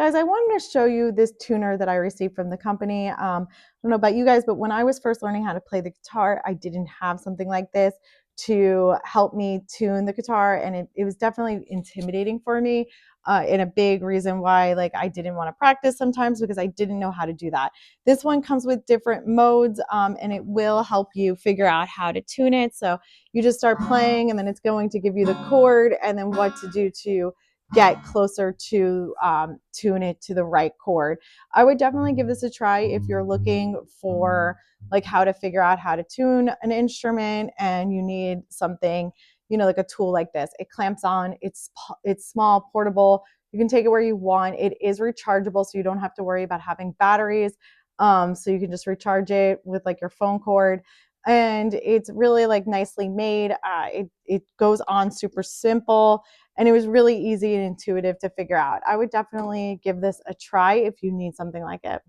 Guys, I wanted to show you this tuner that I received from the company. I don't know about you guys, but when I was first learning how to play the guitar, I didn't have something like this to help me tune the guitar, and it was definitely intimidating for me, and a big reason why like I didn't want to practice sometimes because I didn't know how to do that. This one comes with different modes, and it will help you figure out how to tune it. So you just start playing, and then it's going to give you the chord and then what to do to get closer to tune it to the right chord. I would definitely give this a try if you're looking for like how to figure out how to tune an instrument and you need something, you know, like a tool like this. It clamps on, it's small, portable. You can take it where you want. It is rechargeable, so you don't have to worry about having batteries. So you can just recharge it with like your phone cord, and it's really like nicely made. It goes on super simple, and it was really easy and intuitive to figure out. I would definitely give this a try if you need something like it.